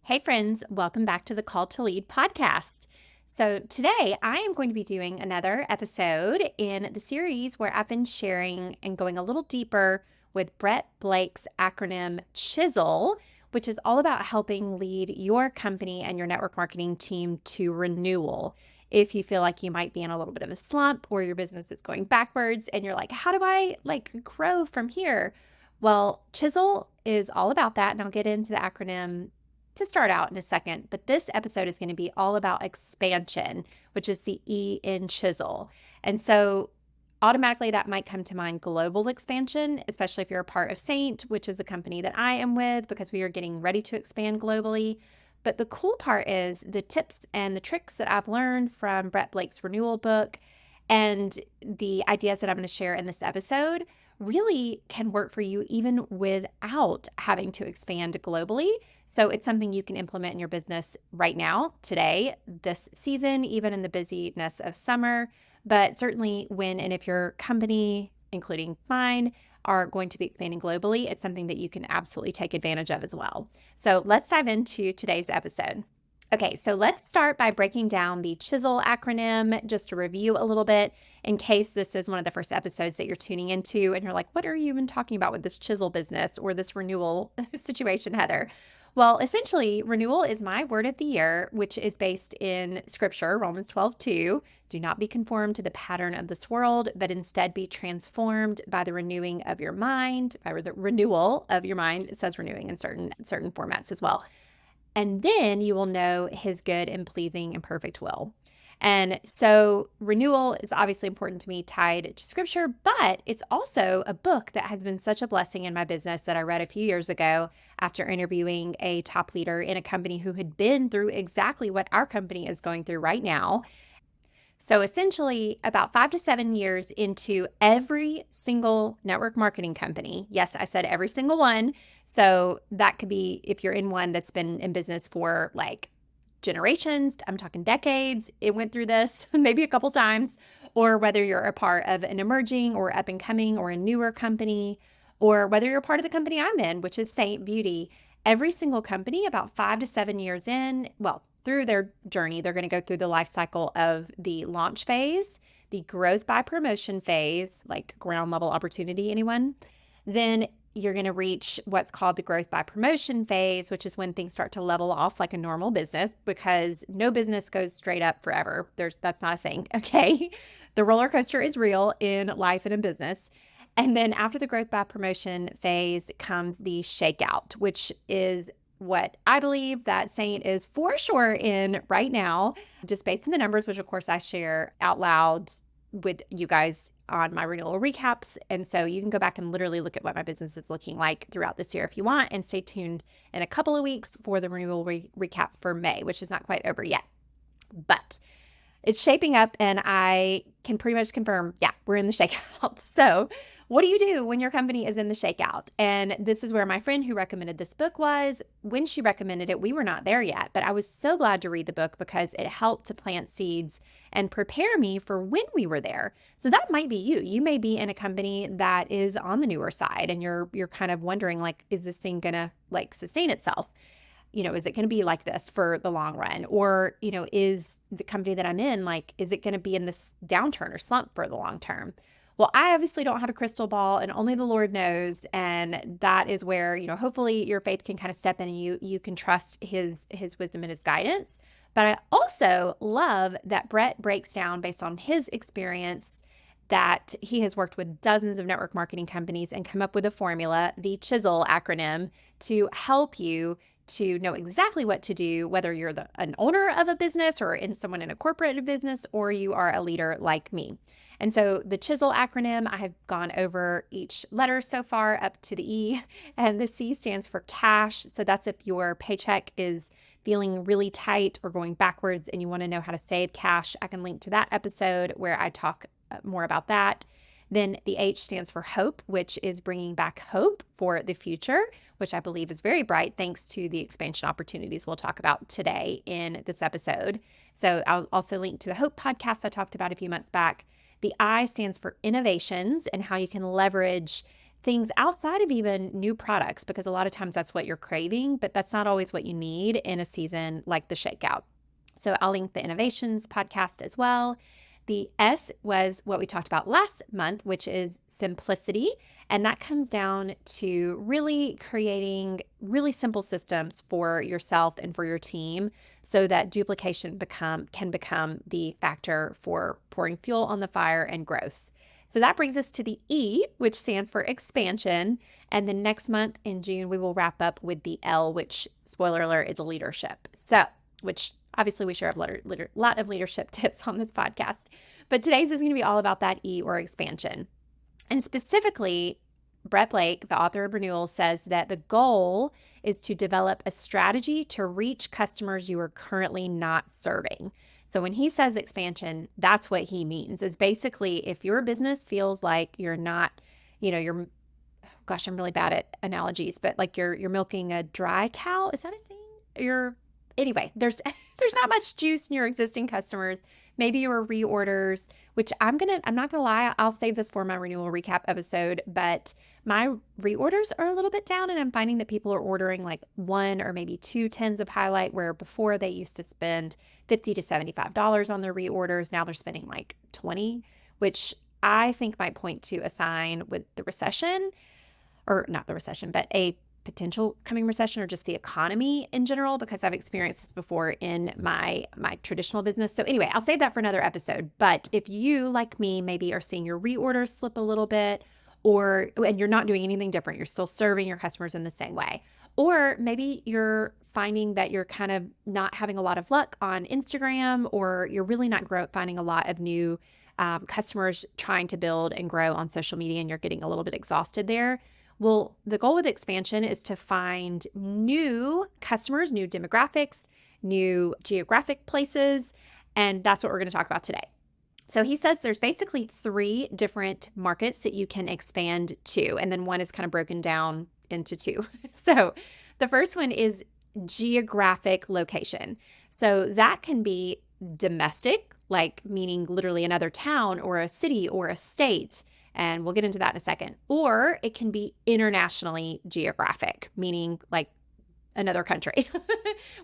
Hey, friends, welcome back to the Call to Lead podcast. So, today I am going to be doing another episode in the series where I've been sharing and going a little deeper with Brett Blake's acronym CHISEL, which is all about helping lead your company and your network marketing team to renewal. If you feel like you might be in a little bit of a slump or your business is going backwards and you're like, how do I grow from here? Well, CHISEL is all about that, and I'll get into the acronym to start out in a second, but this episode is going to be all about expansion, which is the E in CHISEL. And so automatically that might come to mind global expansion, especially if you're a part of Saint, which is the company that I am with, because we are getting ready to expand globally. But the cool part is the tips and the tricks that I've learned from Brett Blake's Renewal book and the ideas that I'm going to share in this episode really can work for you even without having to expand globally. So it's something you can implement in your business right now, today, this season, even in the busyness of summer. But certainly when and if your company, including mine, are going to be expanding globally, it's something that you can absolutely take advantage of as well. So let's dive into today's episode. Okay, so let's start by breaking down the CHISEL acronym just to review a little bit in case this is one of the first episodes that you're tuning into and you're like, what are you even talking about with this CHISEL business or this renewal situation, Heather? Well, essentially, renewal is my word of the year, which is based in scripture, Romans 12:2. Do not be conformed to the pattern of this world, but instead be transformed by the renewing of your mind, by the renewal of your mind. It says renewing in certain formats as well. And then you will know his good and pleasing and perfect will. And so renewal is obviously important to me, tied to scripture, but it's also a book that has been such a blessing in my business that I read a few years ago after interviewing a top leader in a company who had been through exactly what our company is going through right now. So essentially, about 5 to 7 years into every single network marketing company. Yes, I said every single one. So that could be if you're in one that's been in business for like generations, I'm talking decades, it went through this maybe a couple times, or whether you're a part of an emerging or up and coming or a newer company, or whether you're a part of the company I'm in, which is Saint Beauty. Every single company, about 5 to 7 years in, well, through their journey, they're going to go through the life cycle of the launch phase, the growth by promotion phase, like ground level opportunity, anyone? Then you're going to reach what's called the growth by promotion phase, which is when things start to level off like a normal business, because no business goes straight up forever. That's not a thing, okay? The roller coaster is real in life and in business. And then after the growth by promotion phase comes the shakeout, which is what I believe that Saint is for sure in right now, just based on the numbers, which of course I share out loud with you guys on my renewal recaps. And so you can go back and literally look at what my business is looking like throughout this year if you want, and stay tuned in a couple of weeks for the renewal recap for May, which is not quite over yet. But it's shaping up, and I can pretty much confirm, yeah, we're in the shakeout. So what do you do when your company is in the shakeout? And this is where my friend who recommended this book was. When she recommended it, we were not there yet, but I was so glad to read the book because it helped to plant seeds and prepare me for when we were there. So that might be you. You may be in a company that is on the newer side, and you're kind of wondering, like, is this thing gonna sustain itself? Is it going to be like this for the long run? Or, is the company that I'm in, is it going to be in this downturn or slump for the long term? Well, I obviously don't have a crystal ball, and only the Lord knows. And that is where, hopefully your faith can kind of step in, and you can trust his wisdom and his guidance. But I also love that Brett breaks down, based on his experience, that he has worked with dozens of network marketing companies and come up with a formula, the CHISEL acronym, to help you to know exactly what to do, whether you're an owner of a business or someone in a corporate business, or you are a leader like me. And so the CHISEL acronym, I have gone over each letter so far up to the E, and the C stands for cash. So that's if your paycheck is feeling really tight or going backwards and you want to know how to save cash. I can link to that episode where I talk more about that. Then the H stands for hope, which is bringing back hope for the future, which I believe is very bright thanks to the expansion opportunities we'll talk about today in this episode. So I'll also link to the Hope podcast I talked about a few months back. The I stands for innovations and how you can leverage things outside of even new products, because a lot of times that's what you're craving, but that's not always what you need in a season like the shakeout. So I'll link the innovations podcast as well. The S was what we talked about last month, which is simplicity. And that comes down to really creating really simple systems for yourself and for your team so that duplication can become the factor for pouring fuel on the fire and growth. So that brings us to the E, which stands for expansion. And then next month in June, we will wrap up with the L, which, spoiler alert, is leadership. So, which obviously we share a lot of leadership tips on this podcast. But today's is going to be all about that E, or expansion. And specifically, Brett Blake, the author of Renewal, says that the goal is to develop a strategy to reach customers you are currently not serving. So when he says expansion, that's what he means, is basically if your business feels like you're not, gosh, I'm really bad at analogies, but like you're milking a dry cow. Is that a thing? Anyway, there's not much juice in your existing customers. Maybe your reorders, which I'm not gonna lie, I'll save this for my renewal recap episode, but my reorders are a little bit down, and I'm finding that people are ordering like 1 or maybe 2 tins of Highlight, where before they used to spend $50 to $75 on their reorders. Now they're spending like 20, which I think might point to a sign with the recession, or not the recession, but a potential coming recession, or just the economy in general, because I've experienced this before in my traditional business. So anyway, I'll save that for another episode. But if you, like me, maybe are seeing your reorders slip a little bit, and you're not doing anything different, you're still serving your customers in the same way, or maybe you're finding that you're kind of not having a lot of luck on Instagram, or you're really not finding a lot of new customers trying to build and grow on social media, and you're getting a little bit exhausted there. Well, the goal with expansion is to find new customers, new demographics, new geographic places, and that's what we're going to talk about today. So he says there's basically 3 different markets that you can expand to, and then one is kind of broken down into 2. So the first one is geographic location. So that can be domestic, like meaning literally another town or a city or a state. And we'll get into that in a second. Or it can be internationally geographic, meaning like another country,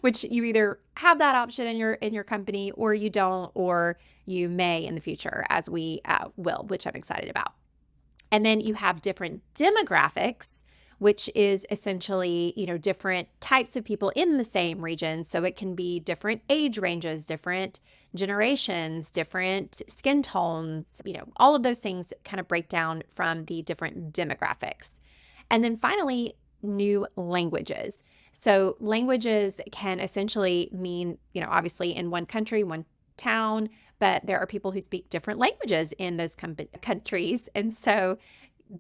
which you either have that option in your company, or you don't, or you may in the future, as we will, which I'm excited about. And then you have different demographics, which is essentially, different types of people in the same region. So it can be different age ranges, different generations, different skin tones, all of those things kind of break down from the different demographics. And then finally, new languages. So languages can essentially mean, obviously in one country, one town, but there are people who speak different languages in those countries. And so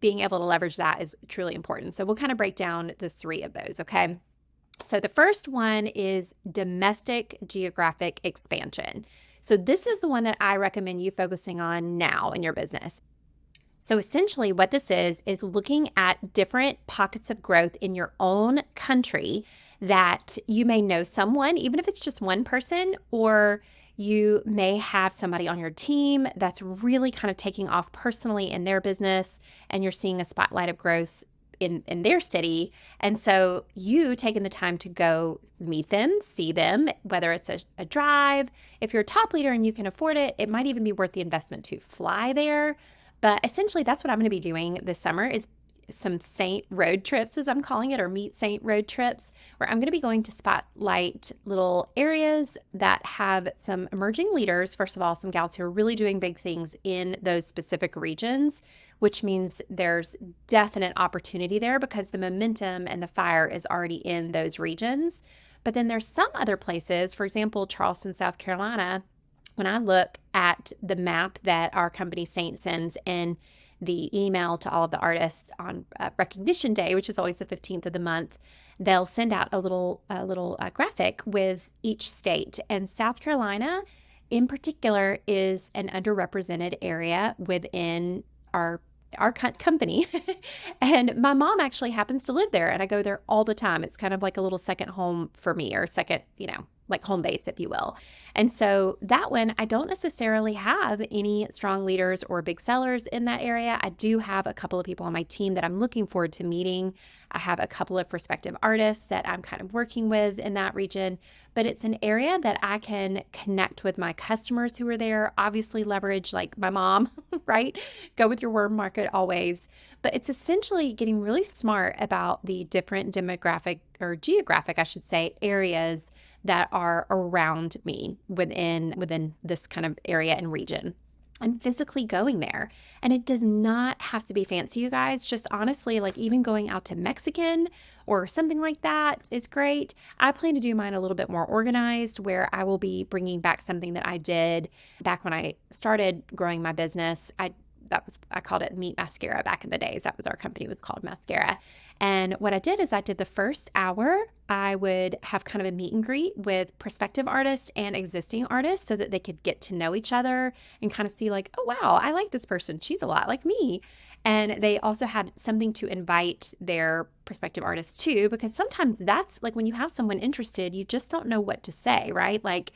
being able to leverage that is truly important. So we'll kind of break down the 3 of those, okay? So the first one is domestic geographic expansion. So this is the one that I recommend you focusing on now in your business. So essentially what this is looking at different pockets of growth in your own country that you may know someone, even if it's just one person, or you may have somebody on your team that's really kind of taking off personally in their business, and you're seeing a spotlight of growth in their city. And so you taking the time to go meet them, see them, whether it's a drive, if you're a top leader and you can afford it, it might even be worth the investment to fly there. But essentially that's what I'm going to be doing this summer, is some Saint road trips, as I'm calling it, or meet Saint road trips, where I'm going to be going to spotlight little areas that have some emerging leaders, first of all, some gals who are really doing big things in those specific regions, which means there's definite opportunity there because the momentum and the fire is already in those regions. But then there's some other places, for example, Charleston, South Carolina. When I look at the map that our company Saint sends in the email to all of the artists on Recognition Day, which is always the 15th of the month, they'll send out a little graphic with each state. And South Carolina in particular is an underrepresented area within our company. And my mom actually happens to live there, and I go there all the time. It's kind of like a little second home for me, or second, like home base, if you will. And so that one, I don't necessarily have any strong leaders or big sellers in that area. I do have a couple of people on my team that I'm looking forward to meeting. I have a couple of prospective artists that I'm kind of working with in that region, but it's an area that I can connect with my customers who are there, obviously leverage like my mom, right? Go with your warm market always. But it's essentially getting really smart about the different demographic or geographic, I should say, areas that are around me within this kind of area and region, and physically going there. And it does not have to be fancy, you guys. Just honestly, like even going out to Mexican or something like that is great. I plan to do mine a little bit more organized, where I will be bringing back something that I did back when I started growing my business. I called it Meet Mascara back in the days. That was our company, was called Mascara. And what I did is I did the first hour, I would have kind of a meet and greet with prospective artists and existing artists so that they could get to know each other and kind of see like, oh, wow, I like this person. She's a lot like me. And they also had something to invite their prospective artists to, because sometimes that's like when you have someone interested, you just don't know what to say, right? Like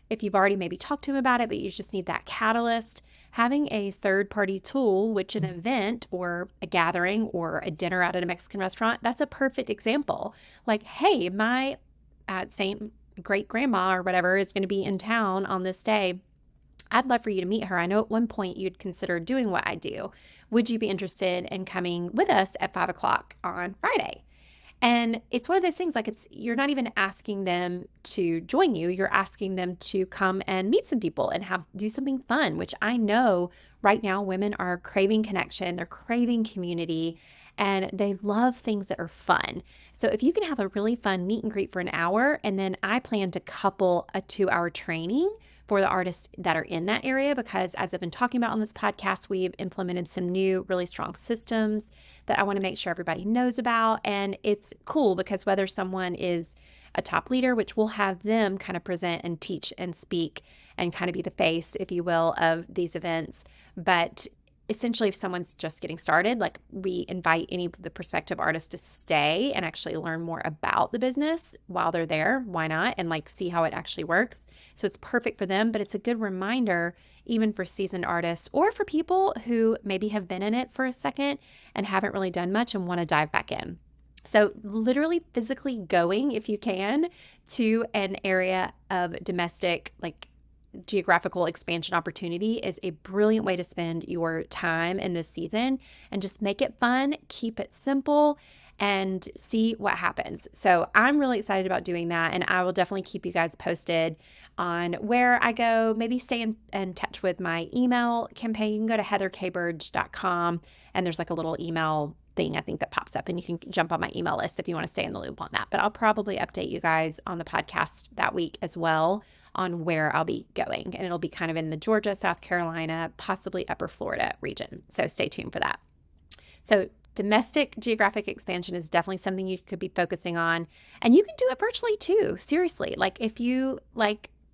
if you've already maybe talked to them about it, but you just need that catalyst. Having a third-party tool, which an event or a gathering or a dinner out at a Mexican restaurant, that's a perfect example. Like, hey, my Saint great grandma or whatever is going to be in town on this day. I'd love for you to meet her. I know at one point you'd consider doing what I do. Would you be interested in coming with us at 5 o'clock on Friday? And it's one of those things, like you're not even asking them to join you. You're asking them to come and meet some people and do something fun, which I know right now women are craving connection. They're craving community, and they love things that are fun. So if you can have a really fun meet and greet for an hour, and then I plan to couple a 2-hour training for the artists that are in that area, because as I've been talking about on this podcast, we've implemented some new really strong systems that I want to make sure everybody knows about. And it's cool because whether someone is a top leader, which we'll have them kind of present and teach and speak and kind of be the face, if you will, of these events. But essentially, if someone's just getting started, like we invite any of the prospective artists to stay and actually learn more about the business while they're there. Why not? And like see how it actually works. So it's perfect for them, but it's a good reminder even for seasoned artists or for people who maybe have been in it for a second and haven't really done much and want to dive back in. So literally physically going, if you can, to an area of domestic, like geographical expansion opportunity is a brilliant way to spend your time in this season, and just make it fun, keep it simple, and see what happens. So I'm really excited about doing that, and I will definitely keep you guys posted on where I go. Maybe stay in touch with my email campaign. You can go to heatherkburge.com, and there's like a little email thing I think that pops up, and you can jump on my email list if you want to stay in the loop on that. But I'll probably update you guys on the podcast that week as well on where I'll be going. And it'll be kind of in the Georgia, South Carolina, possibly upper Florida region. So stay tuned for that. So domestic geographic expansion is definitely something you could be focusing on. And you can do it virtually too. Seriously. Like if you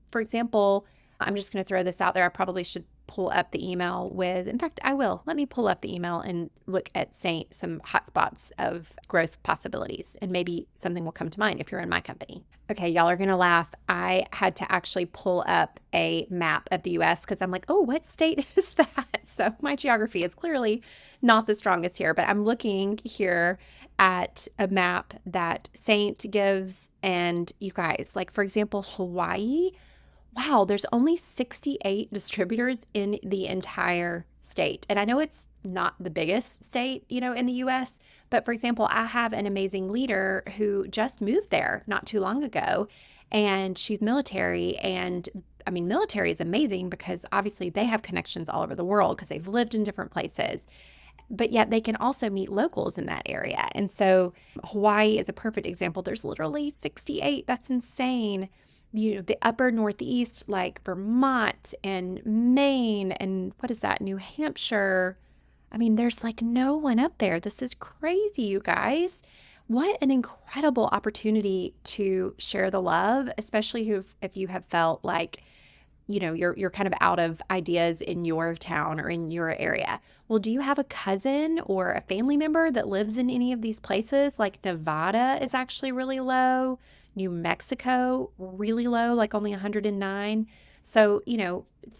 for example, I'm just going to throw this out there. I probably should pull up the email in fact, I will. Let me pull up the email and look at some hotspots of growth possibilities, and maybe something will come to mind if you're in my company. Okay, y'all are going to laugh. I had to actually pull up a map of the US because I'm like, oh, what state is that? So my geography is clearly not the strongest here, but I'm looking here at a map that Saint gives, and you guys, like for example, Hawaii. Wow, there's only 68 distributors in the entire state. And I know it's not the biggest state, in the US, but for example, I have an amazing leader who just moved there not too long ago, and she's military. And I mean, military is amazing because obviously they have connections all over the world because they've lived in different places, but yet they can also meet locals in that area. And so Hawaii is a perfect example. There's literally 68. That's insane. The upper Northeast, like Vermont and Maine and what is that, New Hampshire. I mean, there's like no one up there. This is crazy, you guys. What an incredible opportunity to share the love, especially if you have felt like, you're kind of out of ideas in your town or in your area. Well, do you have a cousin or a family member that lives in any of these places? Like Nevada is actually really low. New Mexico, really low, like only 109. So,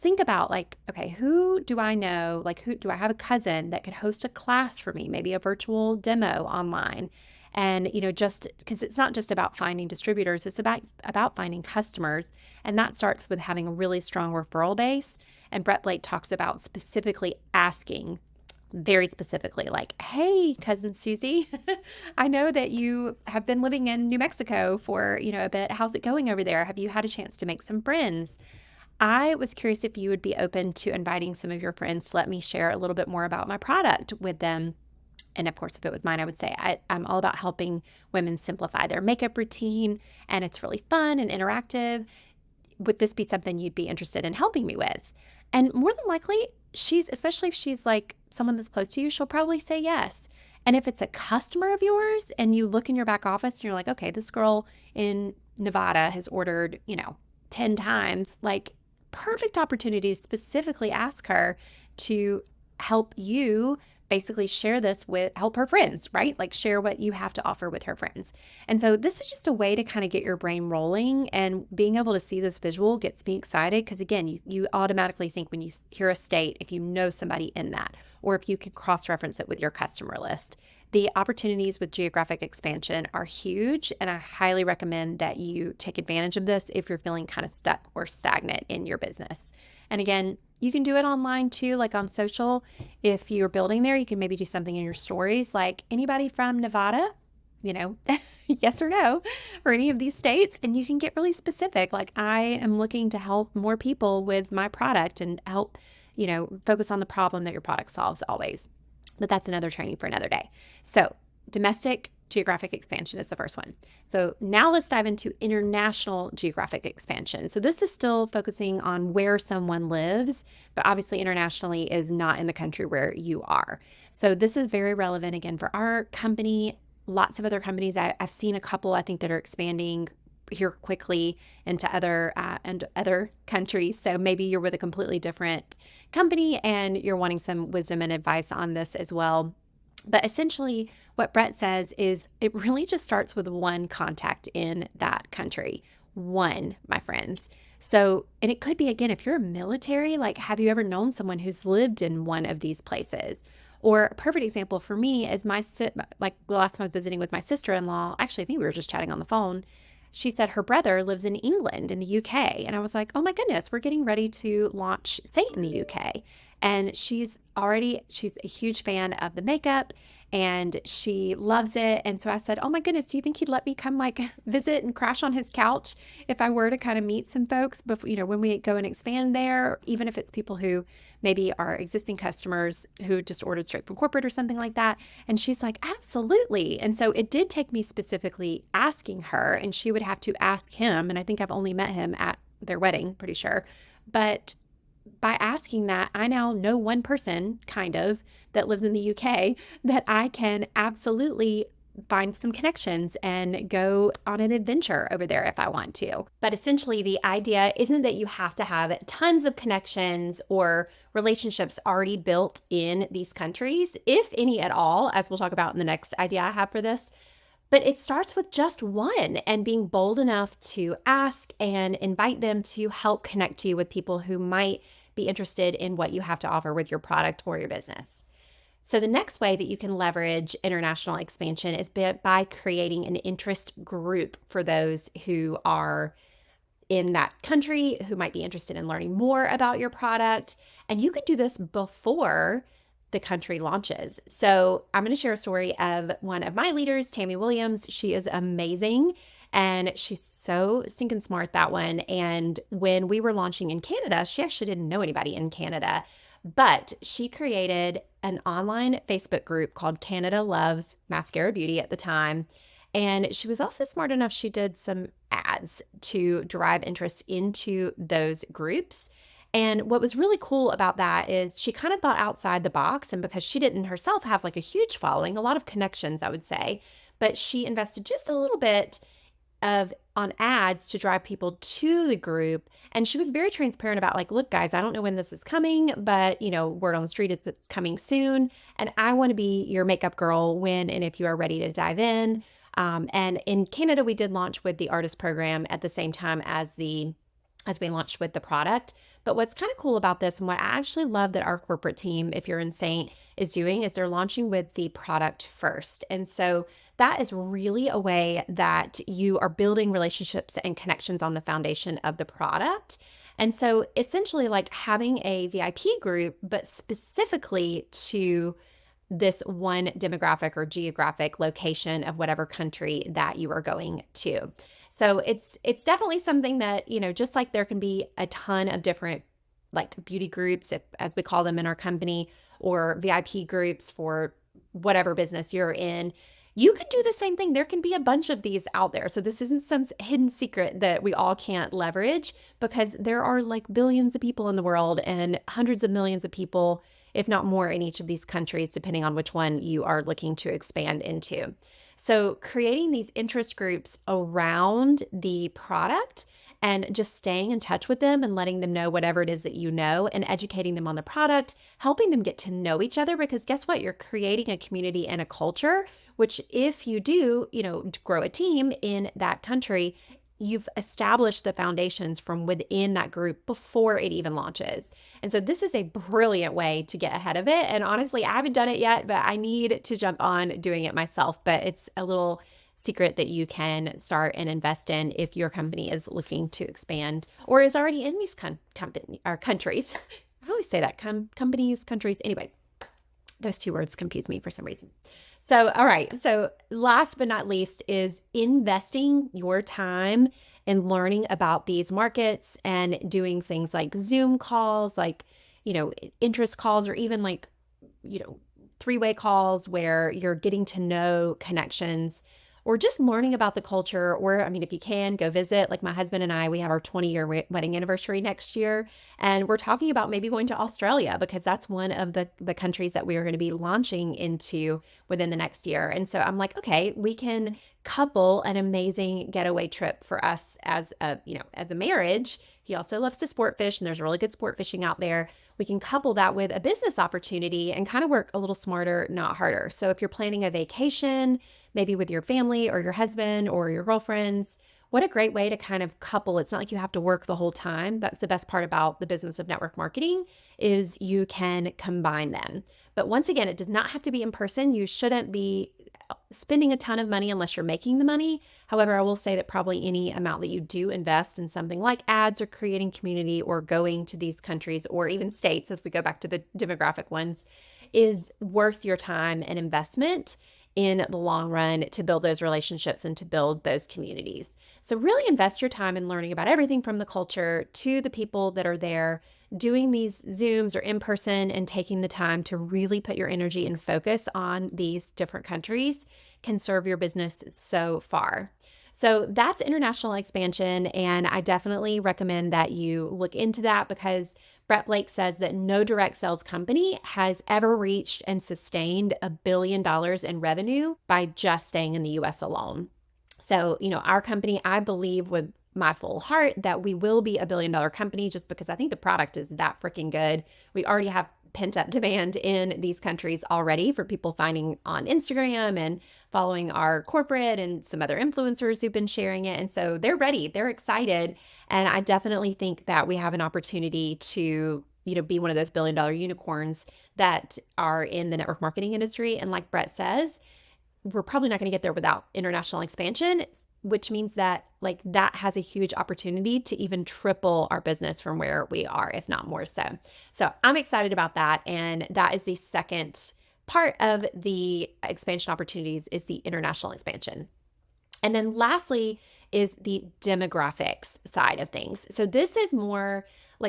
think about like, okay, who do I know? Like, who do I have a cousin that could host a class for me, maybe a virtual demo online? And, just because it's not just about finding distributors, it's about finding customers. And that starts with having a really strong referral base. And Brett Blake talks about specifically asking very specifically, like, hey, cousin Susie, I know that you have been living in New Mexico for, a bit. How's it going over there? Have you had a chance to make some friends? I was curious if you would be open to inviting some of your friends to let me share a little bit more about my product with them. And of course, if it was mine, I would say I'm all about helping women simplify their makeup routine, and it's really fun and interactive. Would this be something you'd be interested in helping me with? And more than likely, especially if she's like someone that's close to you, she'll probably say yes. And if it's a customer of yours and you look in your back office and you're like, okay, this girl in Nevada has ordered, 10 times, like perfect opportunity to specifically ask her to help you basically help her friends, right? Like share what you have to offer with her friends. And so this is just a way to kind of get your brain rolling, and being able to see this visual gets me excited because again, you automatically think when you hear a state, if you know somebody in that, or if you can cross-reference it with your customer list. The opportunities with geographic expansion are huge, and I highly recommend that you take advantage of this if you're feeling kind of stuck or stagnant in your business. And again, you can do it online too, like on social. If you're building there, you can maybe do something in your stories like, anybody from Nevada, yes or no, or any of these states. And you can get really specific. Like, I am looking to help more people with my product and help, focus on the problem that your product solves always. But that's another training for another day. So domestic geographic expansion is the first one. So now let's dive into international geographic expansion. So this is still focusing on where someone lives, but obviously internationally is not in the country where you are. So this is very relevant again for our company. Lots of other companies, I've seen a couple, I think, that are expanding here quickly into other countries. So maybe you're with a completely different company and you're wanting some wisdom and advice on this as well. But essentially, what Brett says is it really just starts with one contact in that country. One, my friends. So, and it could be, again, if you're military, like, have you ever known someone who's lived in one of these places? Or a perfect example for me is like the last time I was visiting with my sister-in-law, actually, I think we were just chatting on the phone. She said her brother lives in England, in the UK. And I was like, oh my goodness, we're getting ready to launch Saint in the UK. And she's a huge fan of the makeup and she loves it. And so I said, oh my goodness, do you think he'd let me come like visit and crash on his couch if I were to kind of meet some folks before, when we go and expand there, even if it's people who maybe are existing customers who just ordered straight from corporate or something like that. And she's like, absolutely. And so it did take me specifically asking her, and she would have to ask him. And I think I've only met him at their wedding, pretty sure. But by asking that, I now know one person kind of that lives in the UK that I can absolutely find some connections and go on an adventure over there if I want to. But essentially, the idea isn't that you have to have tons of connections or relationships already built in these countries, if any at all, as we'll talk about in the next idea I have for this. But it starts with just one, and being bold enough to ask and invite them to help connect you with people who might be interested in what you have to offer with your product or your business. So the next way that you can leverage international expansion is by creating an interest group for those who are in that country, who might be interested in learning more about your product. And you can do this before the country launches. So I'm going to share a story of one of my leaders, Tammy Williams. She is amazing and she's so stinking smart, that one. And when we were launching in Canada, she actually didn't know anybody in Canada, but she created an online Facebook group called Canada Loves Mascara Beauty at the time. And she was also smart enough, she did some ads to drive interest into those groups. And what was really cool about that is she kind of thought outside the box. And because she didn't herself have like a huge following, a lot of connections, I would say, but she invested just a little bit on ads to drive people to the group. And she was very transparent about like, look, guys, I don't know when this is coming, but word on the street is it's coming soon. And I want to be your makeup girl when and if you are ready to dive in. And in Canada, we did launch with the artist program at the same time as we launched with the product. But what's kind of cool about this, and what I actually love that our corporate team, if you're in Saint, is doing, is they're launching with the product first. And so that is really a way that you are building relationships and connections on the foundation of the product. And so essentially like having a VIP group, but specifically to this one demographic or geographic location of whatever country that you are going to. So it's definitely something that, just like there can be a ton of different like beauty groups, as we call them in our company, or VIP groups for whatever business you're in, you can do the same thing. There can be a bunch of these out there. So this isn't some hidden secret that we all can't leverage, because there are like billions of people in the world and hundreds of millions of people, if not more, in each of these countries, depending on which one you are looking to expand into. So creating these interest groups around the product and just staying in touch with them and letting them know whatever it is that you know, and educating them on the product, helping them get to know each other, because guess what? You're creating a community and a culture, which if you do, grow a team in that country, you've established the foundations from within that group before it even launches. And so this is a brilliant way to get ahead of it. And honestly, I haven't done it yet, but I need to jump on doing it myself. But it's a little secret that you can start and invest in if your company is looking to expand or is already in these countries. I always say that, companies, countries. Anyways, those two words confuse me for some reason. So, all right. So last but not least is investing your time in learning about these markets and doing things like Zoom calls, like, interest calls, or even like, three-way calls where you're getting to know connections, or just learning about the culture. Or, if you can, go visit. Like my husband and I, we have our 20-year wedding anniversary next year. And we're talking about maybe going to Australia, because that's one of the countries that we are going to be launching into within the next year. And so I'm like, okay, we can couple an amazing getaway trip for us as a marriage. He also loves to sport fish, and there's really good sport fishing out there. We can couple that with a business opportunity and kind of work a little smarter, not harder. So if you're planning a vacation, maybe with your family or your husband or your girlfriends, what a great way to kind of couple. It's not like you have to work the whole time. That's the best part about the business of network marketing, is you can combine them. But once again, it does not have to be in person. You shouldn't be spending a ton of money unless you're making the money. However, I will say that probably any amount that you do invest in something like ads or creating community or going to these countries or even states, as we go back to the demographic ones, is worth your time and investment in the long run to build those relationships and to build those communities. So really invest your time in learning about everything from the culture to the people that are there, doing these Zooms or in person, and taking the time to really put your energy and focus on these different countries can serve your business so far. So that's international expansion. And I definitely recommend that you look into that, because Brett Blake says that no direct sales company has ever reached and sustained $1 billion in revenue by just staying in the US alone. So, our company, I believe with my full heart that we will be $1 billion company, just because I think the product is that freaking good. We already have pent up demand in these countries already for people finding on Instagram and following our corporate and some other influencers who've been sharing it. And so they're ready, they're excited. And I definitely think that we have an opportunity to, be one of those $1 billion unicorns that are in the network marketing industry. And like Brett says, we're probably not going to get there without international expansion, which means that that has a huge opportunity to even triple our business from where we are, if not more so. So I'm excited about that. And that is the second part of the expansion opportunities, is the international expansion. And then lastly is the demographics side of things. So this is more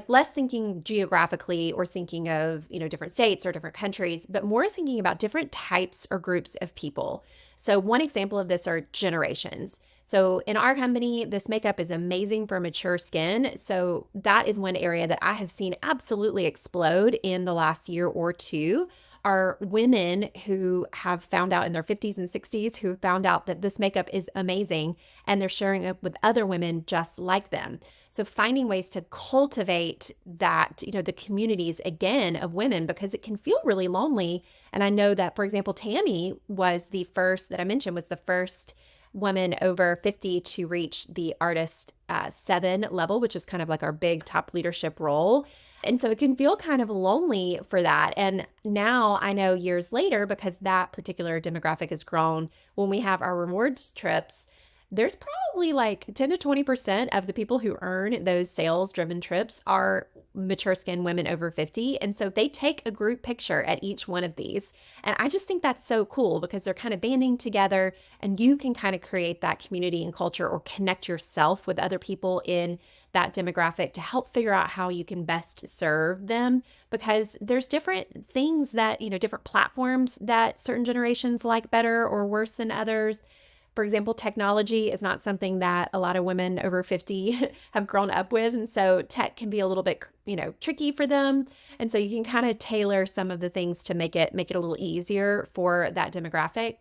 less thinking geographically or thinking of, different states or different countries, but more thinking about different types or groups of people. So one example of this are generations. So in our company, this makeup is amazing for mature skin. So that is one area that I have seen absolutely explode in the last year or two, are women who have found out in their 50s and 60s, who found out that this makeup is amazing, and they're sharing it with other women just like them. So finding ways to cultivate that, the communities again of women, because it can feel really lonely. And I know that, for example, Tammy was the first that I mentioned, was the first women over 50 to reach the artist 7 level, which is kind of like our big top leadership role. And so it can feel kind of lonely for that. And now I know years later, because that particular demographic has grown, when we have our rewards trips, there's probably like 10 to 20% of the people who earn those sales driven trips are mature skin women over 50. And so they take a group picture at each one of these. And I just think that's so cool because they're kind of banding together and you can kind of create that community and culture or connect yourself with other people in that demographic to help figure out how you can best serve them, because there's different things that, different platforms that certain generations like better or worse than others. For example, technology is not something that a lot of women over 50 have grown up with. And so tech can be a little bit, tricky for them. And so you can kind of tailor some of the things to make it a little easier for that demographic.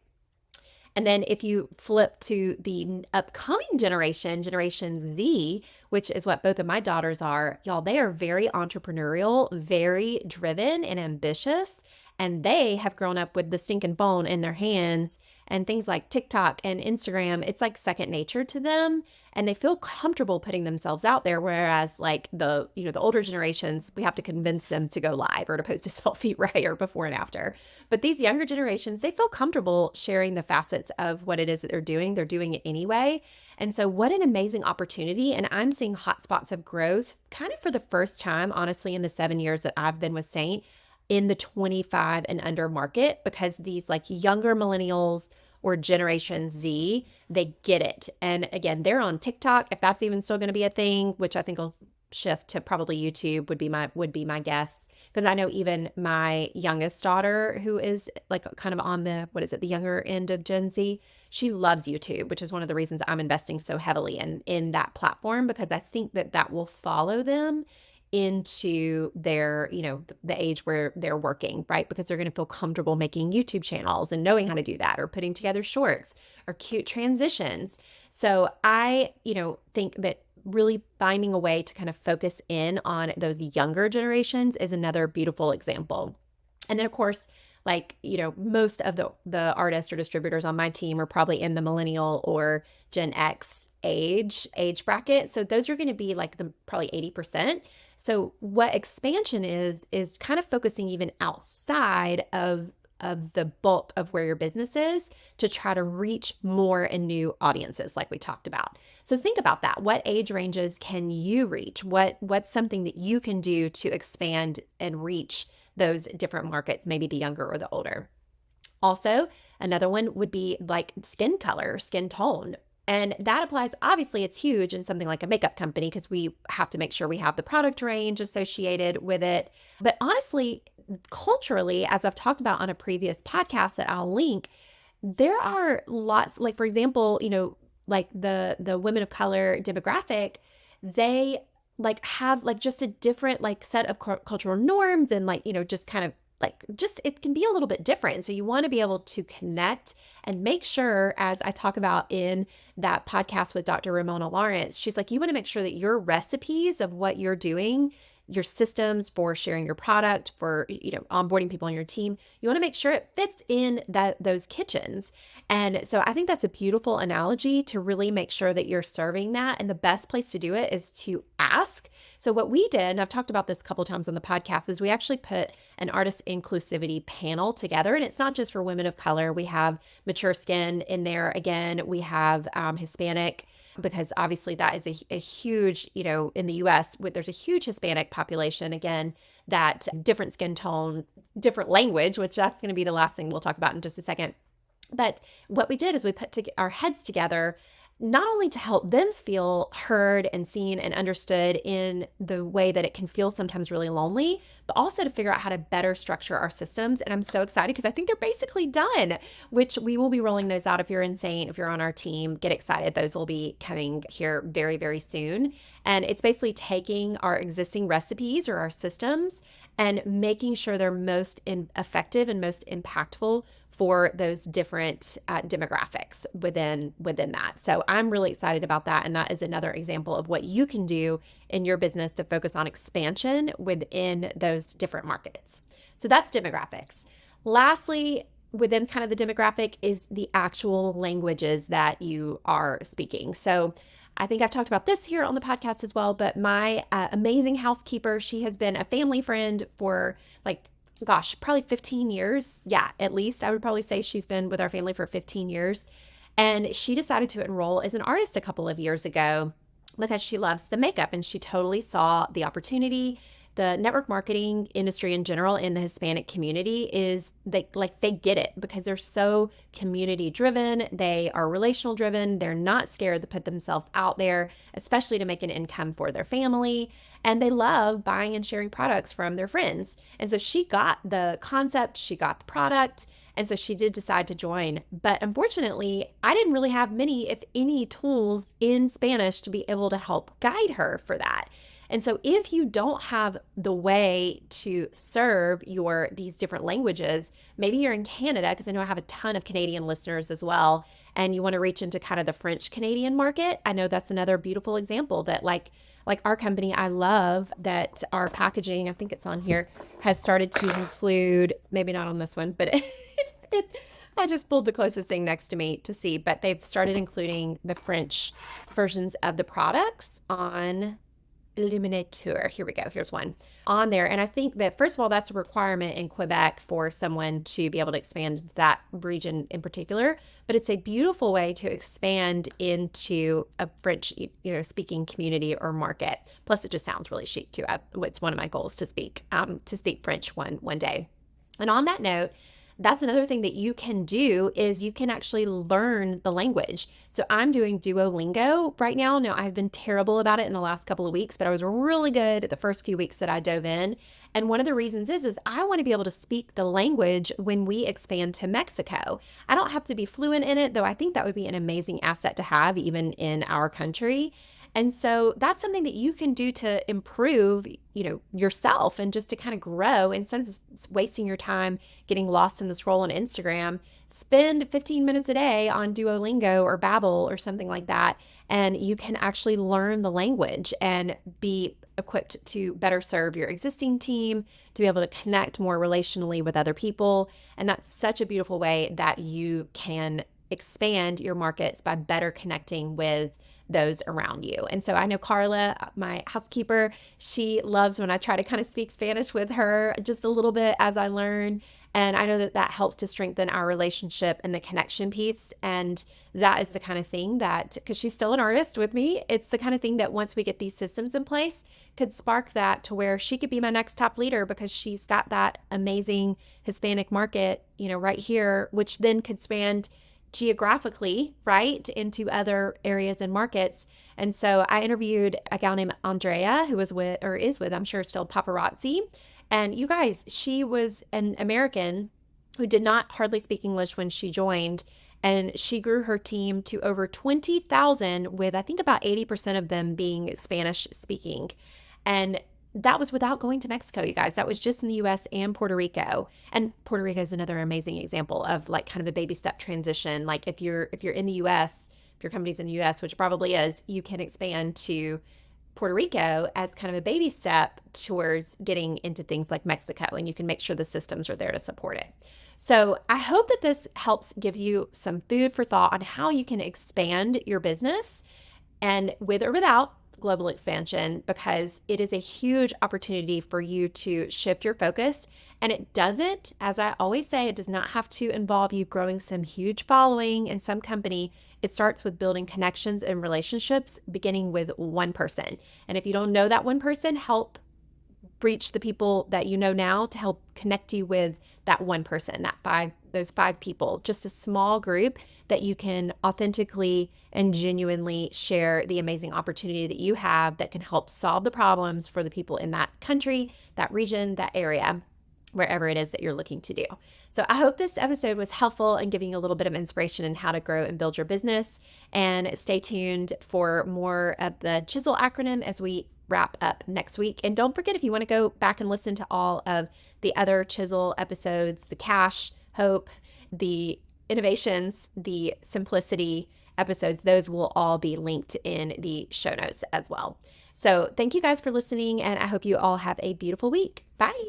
And then if you flip to the upcoming generation, Generation Z, which is what both of my daughters are, y'all, they are very entrepreneurial, very driven and ambitious. And they have grown up with the stinking phone in their hands and things like TikTok and Instagram. It's like second nature to them. And they feel comfortable putting themselves out there. Whereas like the older generations, we have to convince them to go live or to post a selfie, right? Or before and after. But these younger generations, they feel comfortable sharing the facets of what it is that they're doing. They're doing it anyway. And so what an amazing opportunity. And I'm seeing hotspots of growth kind of for the first time, honestly, in the 7 years that I've been with Saint, in the 25 and under market, because these like younger millennials or Generation Z, they get it. And again, they're on TikTok, if that's even still going to be a thing, which I think will shift to probably YouTube would be my guess. Because I know even my youngest daughter, who is like kind of on the younger end of Gen Z, she loves YouTube, which is one of the reasons I'm investing so heavily in that platform, because I think that will follow them into their, the age where they're working, right? Because they're going to feel comfortable making YouTube channels and knowing how to do that, or putting together shorts or cute transitions. So I, think that really finding a way to kind of focus in on those younger generations is another beautiful example. And then of course, like, most of the artists or distributors on my team are probably in the millennial or Gen X age bracket. So those are going to be like the probably 80%. So what expansion is kind of focusing even outside of the bulk of where your business is to try to reach more and new audiences like we talked about. So think about that. What age ranges can you reach? What's something that you can do to expand and reach those different markets, maybe the younger or the older? Also, another one would be like skin color, skin tone. And that applies, obviously, it's huge in something like a makeup company because we have to make sure we have the product range associated with it. But honestly, culturally, as I've talked about on a previous podcast that I'll link, there are lots, like, for example, like the women of color demographic, they like have like just a different like set of cultural norms and like, just kind of like just it can be a little bit different. So you want to be able to connect and make sure, as I talk about in that podcast with Dr. Ramona Lawrence, she's like, you want to make sure that your recipes of what you're doing, your systems for sharing your product, for onboarding people on your team, you want to make sure it fits in those kitchens. And so I think that's a beautiful analogy to really make sure that you're serving that. And the best place to do it is to ask. So what we did, and I've talked about this a couple times on the podcast, is we actually put an artist inclusivity panel together. And it's not just for women of color. We have mature skin in there. Again, we have Hispanic, because obviously that is a huge, in the US, there's a huge Hispanic population, again, that different skin tone, different language, which that's going to be the last thing we'll talk about in just a second. But what we did is we put our heads together, not only to help them feel heard and seen and understood in the way that it can feel sometimes really lonely, but also to figure out how to better structure our systems. And I'm so excited because I think they're basically done, which we will be rolling those out. If you're insane, if you're on our team, get excited. Those will be coming here very, very soon. And it's basically taking our existing recipes or our systems and making sure they're most effective and most impactful for those different demographics within that. So I'm really excited about that. And that is another example of what you can do in your business to focus on expansion within those different markets. So that's demographics. Lastly, within kind of the demographic is the actual languages that you are speaking. So I think I've talked about this here on the podcast as well, but my amazing housekeeper, she has been a family friend for like, gosh, probably 15 years. Yeah, at least I would probably say she's been with our family for 15 years. And she decided to enroll as an artist a couple of years ago because she loves the makeup and she totally saw the opportunity. The network marketing industry in general in the Hispanic community is they get it because they're so community driven. They are relational driven. They're not scared to put themselves out there, especially to make an income for their family. And they love buying and sharing products from their friends. And so she got the concept, she got the product. And so she did decide to join. But unfortunately, I didn't really have many, if any, tools in Spanish to be able to help guide her for that. And so if you don't have the way to serve these different languages, maybe you're in Canada, because I know I have a ton of Canadian listeners as well, and you want to reach into kind of the French Canadian market. I know that's another beautiful example that like our company, I love that our packaging, I think it's on here, has started to include, maybe not on this one, but I just pulled the closest thing next to me to see, but they've started including the French versions of the products on Illuminateur. Here we go. Here's one on there. And I think that, first of all, that's a requirement in Quebec for someone to be able to expand that region in particular. But it's a beautiful way to expand into a French, speaking community or market. Plus, it just sounds really chic too. It's one of my goals to speak French one day. And on that note, that's another thing that you can do is you can actually learn the language. So I'm doing Duolingo right now. Now, I've been terrible about it in the last couple of weeks, but I was really good at the first few weeks that I dove in. And one of the reasons is I want to be able to speak the language when we expand to Mexico. I don't have to be fluent in it, though I think that would be an amazing asset to have even in our country. And so that's something that you can do to improve, yourself and just to kind of grow instead of wasting your time getting lost in this role on Instagram. Spend 15 minutes a day on Duolingo or Babbel or something like that, and you can actually learn the language and be equipped to better serve your existing team, to be able to connect more relationally with other people. And that's such a beautiful way that you can expand your markets by better connecting with those around you. And so I know Carla, my housekeeper, she loves when I try to kind of speak Spanish with her just a little bit as I learn. And I know that that helps to strengthen our relationship and the connection piece. And that is the kind of thing that, because she's still an artist with me, it's the kind of thing that once we get these systems in place, could spark that to where she could be my next top leader because she's got that amazing Hispanic market, right here, which then could expand geographically, right, into other areas and markets. And so I interviewed a gal named Andrea who is with, I'm sure still, Paparazzi. And you guys, she was an American who did not hardly speak English when she joined. And she grew her team to over 20,000 with, I think, about 80% of them being Spanish speaking. And that was without going to Mexico, you guys. That was just in the US and Puerto Rico. And Puerto Rico is another amazing example of like kind of a baby step transition. Like if you're in the US, if your company's in the US, which probably is, you can expand to Puerto Rico as kind of a baby step towards getting into things like Mexico, and you can make sure the systems are there to support it. So I hope that this helps give you some food for thought on how you can expand your business, and with or without global expansion, because it is a huge opportunity for you to shift your focus. And it doesn't, as I always say, it does not have to involve you growing some huge following in some company. It starts with building connections and relationships, beginning with one person. And if you don't know that one person, help reach the people that you know now to help connect you with that one person, those five people, just a small group that you can authentically and genuinely share the amazing opportunity that you have that can help solve the problems for the people in that country, that region, that area, wherever it is that you're looking to do. So I hope this episode was helpful in giving you a little bit of inspiration in how to grow and build your business. And stay tuned for more of the CHISEL acronym as we wrap up next week. And don't forget, if you want to go back and listen to all of the other CHISEL episodes, the cash, hope, the innovations, the simplicity episodes, those will all be linked in the show notes as well. So thank you guys for listening, and I hope you all have a beautiful week. Bye.